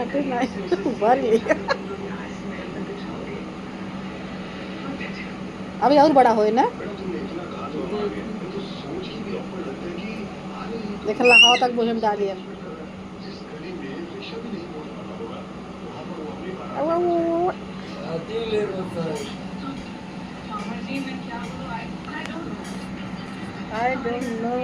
भर लिया। अभी और बड़ा होए ना, देख ला हवा तक बोझ में डाल दिया। I don't know.